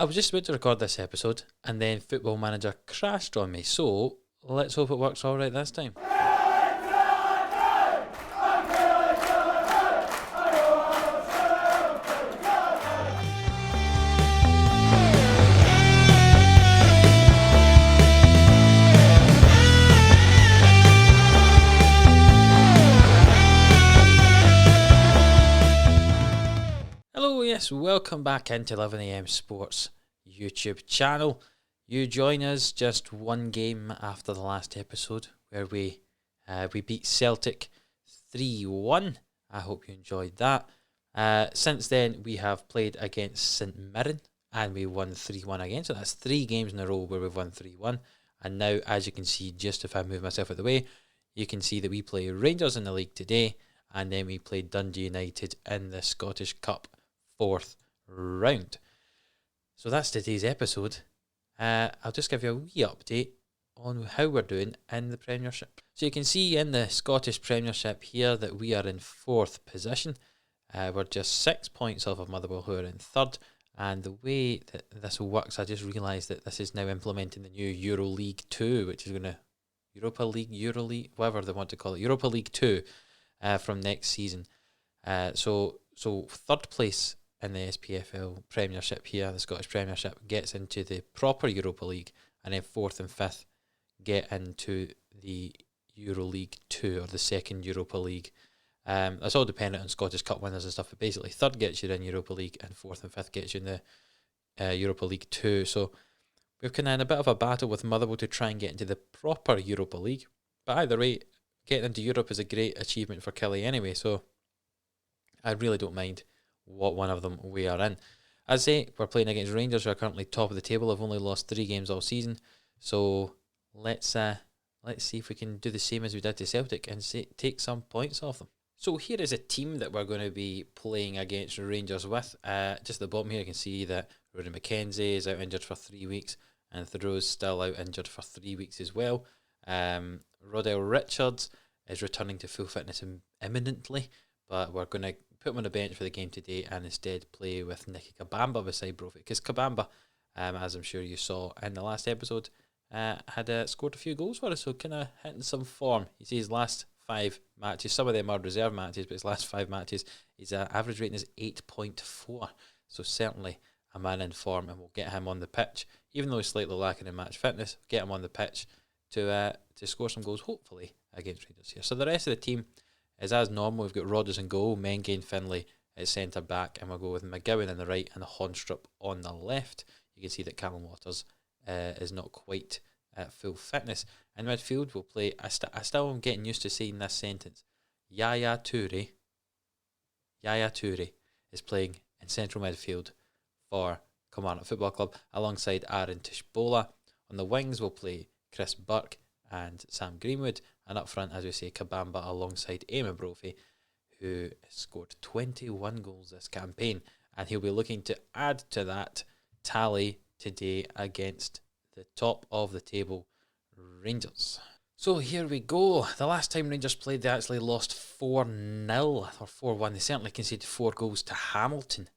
I was just about to record this episode, and then Football Manager crashed on me, so let's hope it works alright this time. Hello, yes, welcome back into 11am Sports YouTube channel. You join us just one game after the last episode where we beat Celtic 3-1. I hope you enjoyed that. Since then, we have played against St Mirren and we won 3-1 again. So that's 3 games in a row where we've won 3-1. And now, as you can see, just if I move myself out of the way, you can see that we play Rangers in the league today, and then we play Dundee United in the Scottish Cup 4th round. So that's today's episode. I'll just give you a wee update on how we're doing in the Premiership. So you can see in the Scottish Premiership here that we are in 4th position. We're just 6 points off of Motherwell, who are in 3rd. And the way that this works, I just realised that this is now implementing the new Euro League 2, which is going to Europa League, whatever they want to call it, Europa League 2 from next season. So 3rd place in the SPFL Premiership here, the Scottish Premiership, gets into the proper Europa League, and then 4th and 5th get into the Euro League 2, or the second Europa League. That's all dependent on Scottish Cup winners and stuff, but basically 3rd gets you in Europa League, and 4th and 5th gets you in the Europa League 2. So we've kind of in a bit of a battle with Motherwell to try and get into the proper Europa League. But either way, getting into Europe is a great achievement for Killie anyway, so I really don't mind what one of them we are in. As I say, we're playing against Rangers, who are currently top of the table. I've only lost 3 games all season, so let's see if we can do the same as we did to Celtic and take some points off them. So here is a team that we're going to be playing against Rangers with. Just at the bottom here, you can see that Rory McKenzie is out injured for 3 weeks, and Thoreau's still out injured for 3 weeks as well. Rodell Richards is returning to full fitness imminently, but we're going to put him on the bench for the game today and instead play with Nicky Kabamba beside Brophy, because Kabamba, as I'm sure you saw in the last episode, had scored a few goals for us, so kind of hitting some form. You see his last 5 matches, some of them are reserve matches, but his last 5 matches, his average rating is 8.4, so certainly a man in form, and we'll get him on the pitch, even though he's slightly lacking in match fitness, get him on the pitch to score some goals, hopefully, against Rangers here. So the rest of the team is as normal. We've got Rodgers in goal, Mengi and Finlay at centre back, and we'll go with McGowan on the right and Honstrup on the left. You can see that Callum Waters is not quite at full fitness. In midfield, we'll play, I still am getting used to saying this sentence, Yaya Toure is playing in central midfield for Kilmarnock Football Club alongside Aaron Tishbola. On the wings, we'll play Chris Burke and Sam Greenwood, and up front, as we say, Kabamba alongside Eamon Brophy, who has scored 21 goals this campaign, and he'll be looking to add to that tally today against the top of the table Rangers. So here we go. The last time Rangers played, they actually lost 4-0 or 4-1. They certainly conceded 4 goals to Hamilton.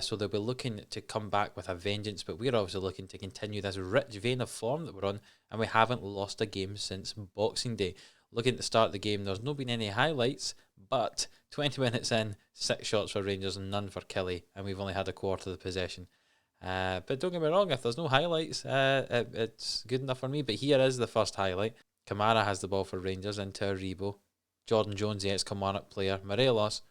So they'll be looking to come back with a vengeance, but we're obviously looking to continue this rich vein of form that we're on, and we haven't lost a game since Boxing Day. Looking at the start of the game, there's not been any highlights, but 20 minutes in, 6 shots for Rangers and none for Killie, and we've only had a quarter of the possession. But don't get me wrong, if there's no highlights, it's good enough for me. But here is the first highlight. Kamara has the ball for Rangers into Aribo. Jordan Jones, the ex-Kilmarnock player. Morelos.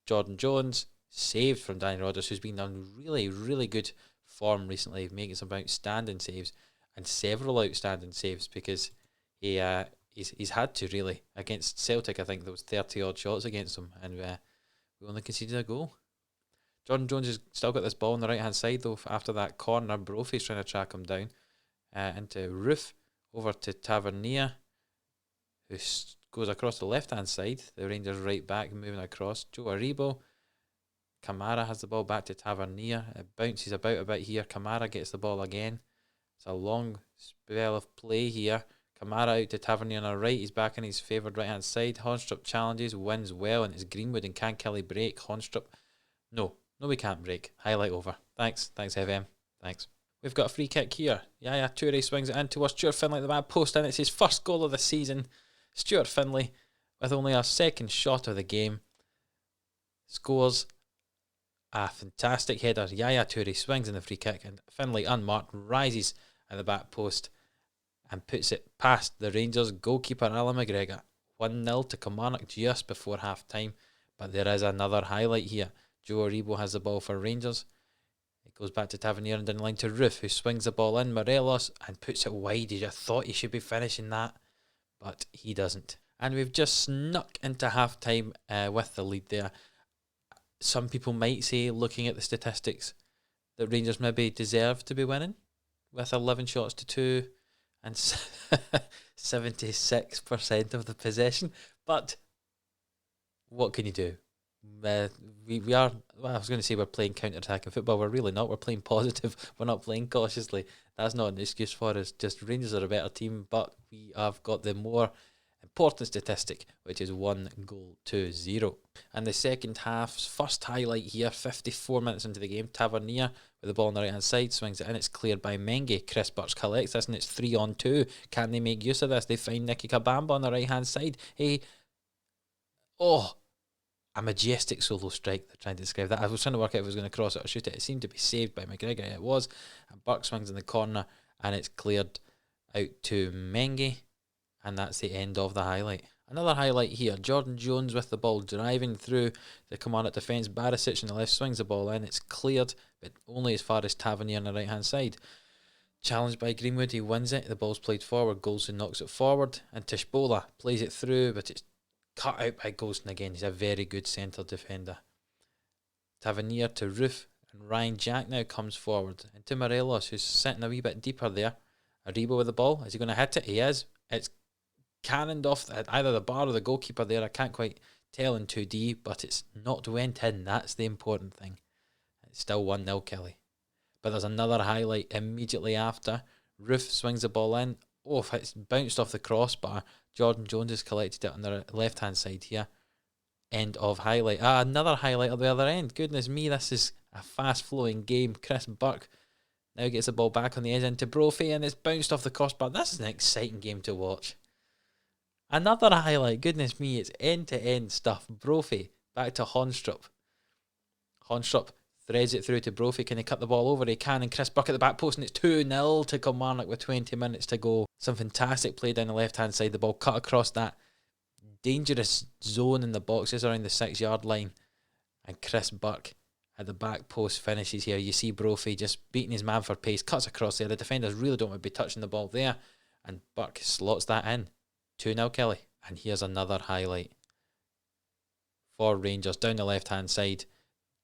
Jordan Jones, saved from Danny Rodgers, who's been on really, really good form recently, making some outstanding saves, and several outstanding saves, because he's had to, really. Against Celtic, I think there was 30-odd shots against them, and we only conceded a goal. Jordan Jones has still got this ball on the right-hand side, though, after that corner. Brophy's trying to track him down. Into Roof, over to Tavernier, who goes across the left-hand side. The Rangers right back moving across. Joe Aribo. Kamara has the ball back to Tavernier. It bounces about a bit here. Kamara gets the ball again. It's a long spell of play here. Kamara out to Tavernier on the right. He's back on his favoured right-hand side. Honstrup challenges, wins well, and it's Greenwood, and can Killie break? Honstrup. No, we can't break. Highlight over. Thanks FM. Thanks. We've got a free kick here. Yaya Toure swings it in towards Stuart Finlay at the back post, and it's his first goal of the season. Stuart Finlay, with only our second shot of the game, scores a fantastic header. Yaya Toure swings in the free kick, and Finlay, unmarked, rises at the back post and puts it past the Rangers goalkeeper Alan McGregor. 1-0 to Kilmarnock just before half time. But there is another highlight here. Joe Aribo has the ball for Rangers. It goes back to Tavernier and down the line to Roof, who swings the ball in. Morelos and puts it wide. You just thought he should be finishing that, but he doesn't. And we've just snuck into half time with the lead there. Some people might say, looking at the statistics, that Rangers maybe deserve to be winning with 11 shots to 2 and 76% of the possession. But what can you do? We are, well, I was going to say we're playing counter-attacking football. We're really not. We're playing positive. We're not playing cautiously. That's not an excuse for us. Just Rangers are a better team, but we have got the more important statistic, which is 1-0. And the second half's first highlight here, 54 minutes into the game, Tavernier with the ball on the right hand side, swings it in, it's cleared by Mengi. Chris Birch collects this and it's 3-on-2. Can they make use of this? They find Nicky Kabamba on the right hand side. A majestic solo strike. They're trying to describe that. I was trying to work out if it was going to cross it or shoot it. It seemed to be saved by McGregor. It was. And Burke swings in the corner and it's cleared out to Mengi. And that's the end of the highlight. Another highlight here. Jordan Jones with the ball driving through the Kilmarnock defence. Barisic on the left swings the ball in. It's cleared, but only as far as Tavernier on the right hand side. Challenged by Greenwood. He wins it. The ball's played forward. Golson knocks it forward. And Tishbola plays it through, but it's cut out by Golson again. He's a very good centre defender. Tavernier to Roof. And Ryan Jack now comes forward. And to Morelos, who's sitting a wee bit deeper there. Aribo with the ball. Is he going to hit it? He is. It's cannoned off either the bar or the goalkeeper there. I can't quite tell in 2D, but it's not went in. That's the important thing. It's still 1-0 Killie. But there's another highlight immediately after. Roof swings the ball in. Oh, it's bounced off the crossbar. Jordan Jones has collected it on the left hand side here. End of highlight. Another highlight at the other end. Goodness me, this is a fast flowing game. Chris Burke now gets the ball back on the edge into Brophy and it's bounced off the crossbar. This is an exciting game to watch. Another highlight. Goodness me, it's end-to-end stuff. Brophy back to Honstrup. Honstrup threads it through to Brophy. Can he cut the ball over? He can. And Chris Burke at the back post. And it's 2-0 to Kilmarnock with 20 minutes to go. Some fantastic play down the left-hand side. The ball cut across that dangerous zone in the boxes around the 6-yard line. And Chris Burke at the back post finishes here. You see Brophy just beating his man for pace. Cuts across there. The defenders really don't want to be touching the ball there. And Burke slots that in. 2-0 Killie. And here's another highlight for Rangers down the left hand side.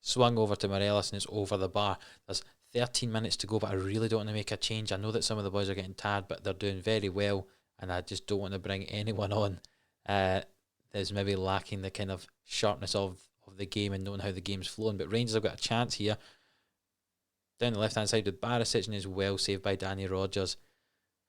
Swung over to Morelos and it's over the bar. There's 13 minutes to go, but I really don't want to make a change. I know that some of the boys are getting tired, but they're doing very well, and I just don't want to bring anyone on that's maybe lacking the kind of sharpness of the game and knowing how the game's flowing. But Rangers have got a chance here. Down the left hand side with Barisic and is well saved by Danny Rogers.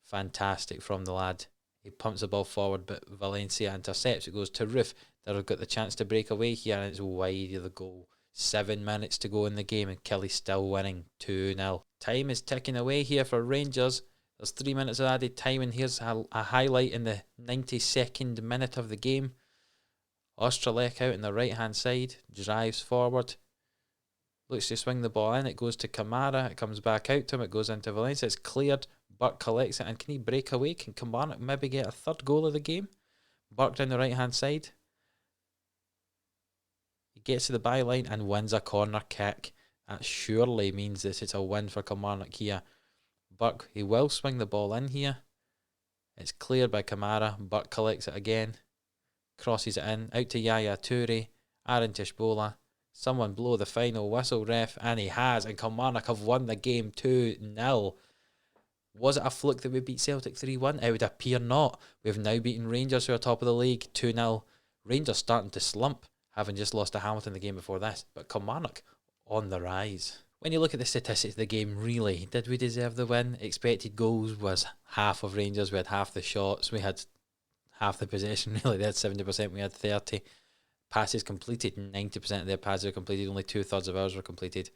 Fantastic from the lad. He pumps the ball forward, but Valencia intercepts. It goes to Roof. They've got the chance to break away here, and it's wide of the goal. 7 minutes to go in the game, and Killie's still winning 2-0. Time is ticking away here for Rangers. There's 3 minutes of added time, and here's a highlight in the 92nd minute of the game. Ostrolek out on the right-hand side, drives forward, looks to swing the ball in. It goes to Kamara. It comes back out to him. It goes into Valencia. It's cleared. Burke collects it, and can he break away? Can Kilmarnock maybe get a third goal of the game? Burke down the right hand side. He gets to the byline and wins a corner kick. That surely means this it's a win for Kilmarnock here. Burke, he will swing the ball in here. It's cleared by Kamara. Burke collects it again. Crosses it in. Out to Yaya Toure. Aaron Tishbola. Someone blow the final whistle, ref, and he has. And Kilmarnock have won the game 2-0. Was it a fluke that we beat Celtic 3-1? It would appear not. We've now beaten Rangers, who are top of the league, 2-0. Rangers starting to slump, having just lost to Hamilton the game before this. But Kilmarnock on the rise. When you look at the statistics of the game, really, did we deserve the win? Expected goals was half of Rangers. We had half the shots. We had half the possession, really. They had 70%. We had 30%. Passes completed, 90% of their passes were completed. Only 2/3 of ours were completed.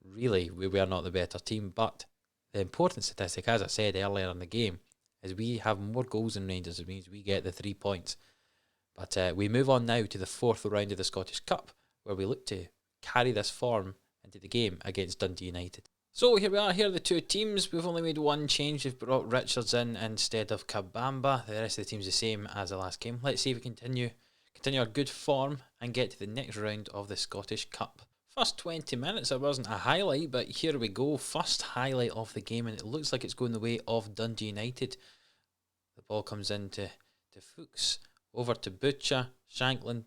really, we were not the better team. But the important statistic, as I said earlier in the game, is we have more goals than Rangers. It means we get the 3 points. But we move on now to the 4th round of the Scottish Cup, where we look to carry this form into the game against Dundee United. So here we are, here are the two teams. We've only made one change. We've brought Richards in instead of Kabamba. The rest of the team's the same as the last game. Let's see if we continue our good form and get to the next round of the Scottish Cup. First 20 minutes, there wasn't a highlight, but here we go. First highlight of the game, and it looks like it's going the way of Dundee United. The ball comes in to Fuchs, over to Butcher, Shanklin,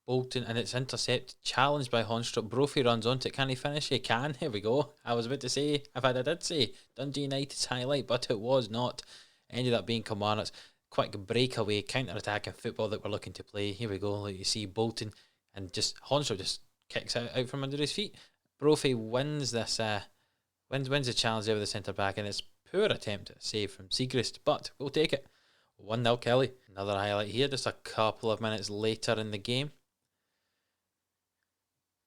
Bolton, and it's intercepted, challenged by Honstrup. Brophy runs onto it. Can he finish? He can. Here we go. I was about to say, I did say Dundee United's highlight, but it was not. Ended up being Kilmarnock's quick breakaway, counter-attacking football that we're looking to play. Here we go. Like you see Bolton, and just Honstrup just kicks out from under his feet. Brophy wins this, wins the challenge there with the centre-back, and it's a poor attempt at a save from Siegrist, but we'll take it. 1-0 Killie. Another highlight here, just a couple of minutes later in the game.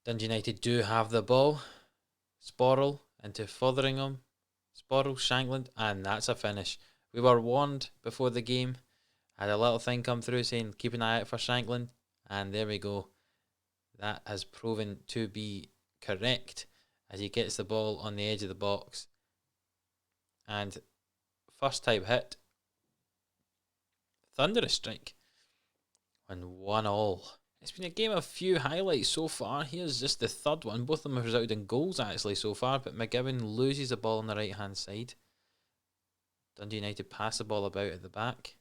Dundee United do have the ball. Sporrell into Fotheringham. Sporrell, Shanklin, and that's a finish. We were warned before the game. Had a little thing come through saying keep an eye out for Shanklin, and there we go. That has proven to be correct as he gets the ball on the edge of the box. And first time hit. Thunderous strike. And 1-1. It's been a game of few highlights so far. Here's just the third one. Both of them have resulted in goals actually so far, but McGowan loses the ball on the right hand side. Dundee United pass the ball about at the back.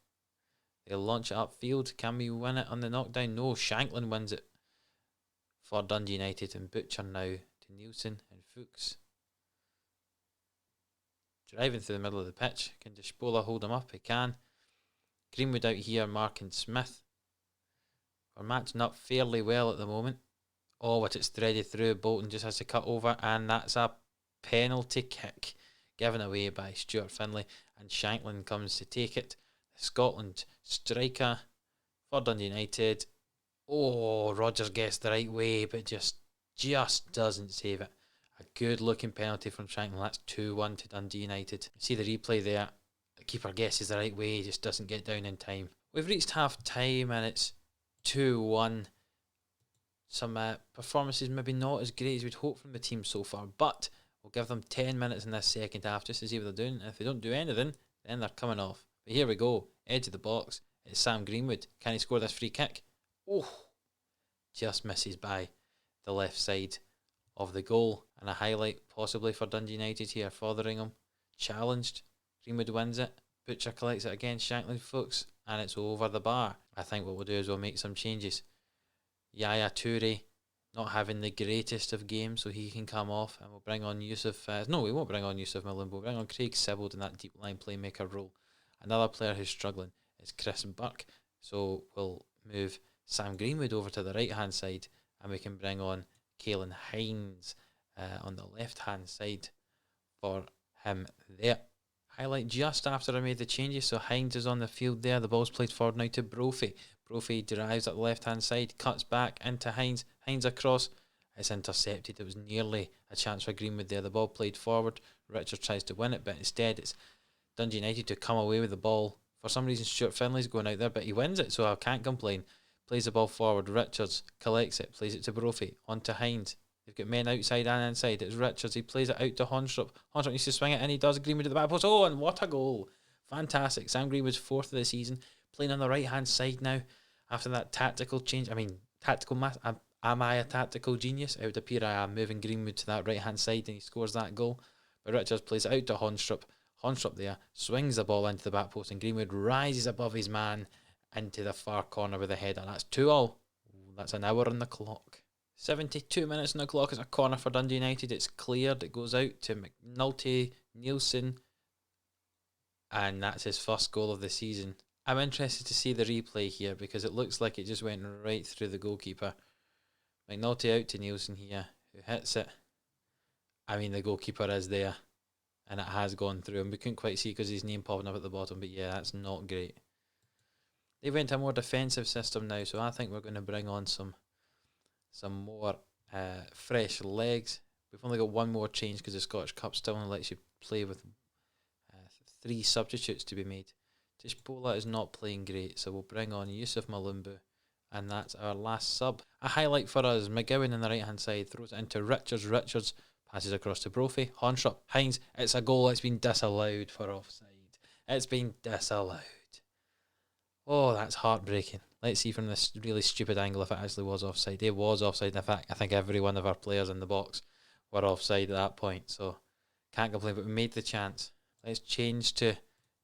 They'll launch it upfield. Can we win it on the knockdown? No, Shanklin wins it for Dundee United, and Butcher now to Nielsen and Fuchs. Driving through the middle of the pitch. Can Despola hold him up? He can. Greenwood out here marking Smith. We're matching up fairly well at the moment. Oh, but it's threaded through. Bolton just has to cut over, and that's a penalty kick given away by Stuart Finlay, and Shanklin comes to take it. The Scotland striker for Dundee United. Oh, Rodgers gets the right way, but just doesn't save it. A good looking penalty from Shanklin. That's 2-1 to Dundee United. See the replay there. The keeper guesses the right way, just doesn't get down in time. We've reached half time and it's 2-1. Some performances maybe not as great as we'd hoped from the team so far, but we'll give them 10 minutes in this second half just to see what they're doing. And if they don't do anything, then they're coming off. But here we go, edge of the box. It's Sam Greenwood. Can he score this free kick? Oh, just misses by the left side of the goal. And a highlight possibly for Dundee United here. Fotheringham challenged. Greenwood wins it. Butcher collects it again. Shanklin Fuchs, and it's over the bar. I think what we'll do is we'll make some changes. Yaya Toure not having the greatest of games, so he can come off, and we'll bring on Yusuf. No, we won't bring on Yusuf Millen. We'll bring on Craig Sibbald in that deep line playmaker role. Another player who's struggling is Chris Burke, so we'll move Sam Greenwood over to the right hand side, and we can bring on Caelan Hines on the left hand side for him there. Highlight just after I made the changes, so Hines is on the field there. The ball's played forward now to Brophy. Brophy drives up the left hand side, cuts back into Hines. Hines across. It's intercepted. It was nearly a chance for Greenwood there. The ball played forward. Richard tries to win it, but instead it's Dundee United to come away with the ball. For some reason Stuart Finlay's going out there, but he wins it, so I can't complain. Plays the ball forward. Richards collects it, plays it to Brophy. On to Hines. They've got men outside and inside. It's Richards. He plays it out to Honstrup. Honstrup needs to swing it, and he does. Greenwood at the back post. Oh, and what a goal. Fantastic. Sam Greenwood's fourth of the season. Playing on the right-hand side now after that tactical change. I mean, tactical math. Am I a tactical genius? It would appear I am, moving Greenwood to that right-hand side, and he scores that goal. But Richards plays it out to Honstrup. Honstrup there swings the ball into the back post, and Greenwood rises above his man into the far corner with a header. That's 2-2. That's an hour on the clock. 72 minutes on the clock. Is a corner for Dundee United. It's cleared. It goes out to McNulty, Nielsen, and that's his first goal of the season. I'm interested to see the replay here because it looks like it just went right through the goalkeeper. McNulty out to Nielsen here, who hits it. I mean, the goalkeeper is there, and it has gone through, and we couldn't quite see because his name popping up at the bottom, but yeah, that's not great. They went to a more defensive system now, so I think we're going to bring on some more fresh legs. We've only got one more change because the Scottish Cup still only lets you play with 3 substitutes to be made. Tishbola is not playing great, so we'll bring on Yusuf Malumbu, and that's our last sub. A highlight for us, McGowan on the right-hand side throws it into Richards. Richards passes across to Brophy. Hornstrop, Hines, it's a goal. It's been disallowed for offside. It's been disallowed. Oh, that's heartbreaking. Let's see from this really stupid angle if it actually was offside. It was offside. In fact, I think every one of our players in the box were offside at that point, so can't complain, but we made the chance. Let's change to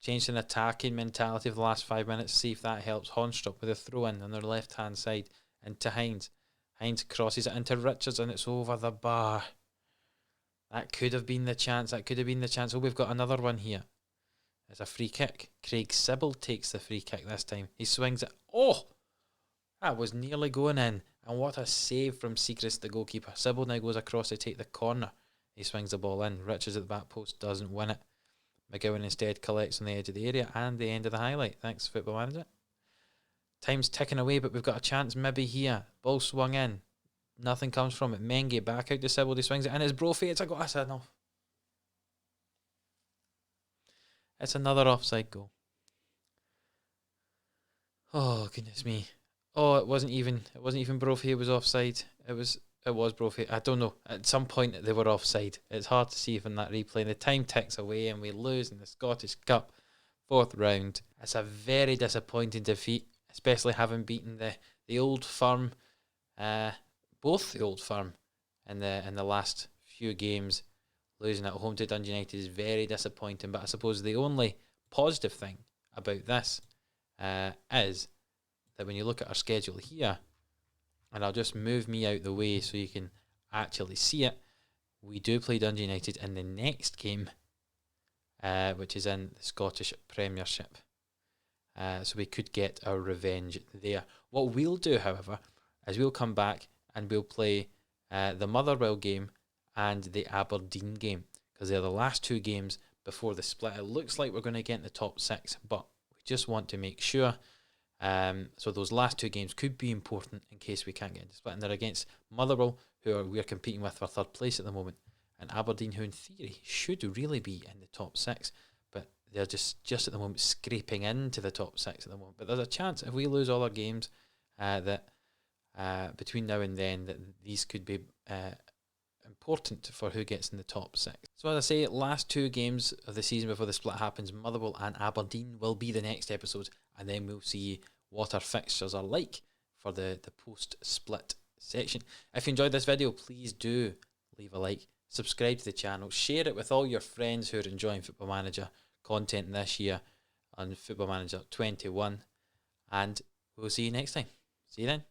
an attacking mentality of the last 5 minutes, see if that helps. Hornstrop with a throw-in on their left-hand side into Hines. Hines crosses it into Richards, and it's over the bar. That could have been the chance. Oh, we've got another one here. It's a free kick. Craig Sybil takes the free kick this time. He swings it. Oh! That was nearly going in. And what a save from Siegrist, the goalkeeper. Sybil now goes across to take the corner. He swings the ball in. Richards at the back post doesn't win it. McGowan instead collects on the edge of the area, and the end of the highlight. Thanks, Football Manager. Time's ticking away, but we've got a chance maybe here. Ball swung in. Nothing comes from it. Menge back out to Sybil. He swings it in. It's Brophy. It's a goal. That's enough. It's another offside goal. Oh, goodness me. Oh, it wasn't even Brophy. It was offside. It was Brophy. I don't know. At some point they were offside. It's hard to see from that replay. The time ticks away and we lose in the Scottish Cup 4th round. It's a very disappointing defeat, especially having beaten the Old Firm, both the Old Firm in the last few games. Losing at home to Dundee United is very disappointing. But I suppose the only positive thing about this is that when you look at our schedule here, and I'll just move me out the way so you can actually see it, we do play Dundee United in the next game, which is in the Scottish Premiership. So we could get our revenge there. What we'll do, however, is we'll come back and we'll play the Motherwell game and the Aberdeen game, because they're the last 2 games before the split. It looks like we're going to get in the top 6, but we just want to make sure. So those last 2 games could be important in case we can't get into the split. And they're against Motherwell, who we're competing with for 3rd place at the moment, and Aberdeen, who in theory should really be in the top 6, but they're just at the moment scraping into the top 6 at the moment. But there's a chance if we lose all our games that between now and then that these could be important for who gets in the top 6. So as I say, last 2 games of the season before the split happens, Motherwell and Aberdeen will be the next episode, and then we'll see what our fixtures are like for the post-split section. If you enjoyed this video, please do leave a like, subscribe to the channel, share it with all your friends who are enjoying Football Manager content this year on Football Manager 21, and we'll see you next time. See you then.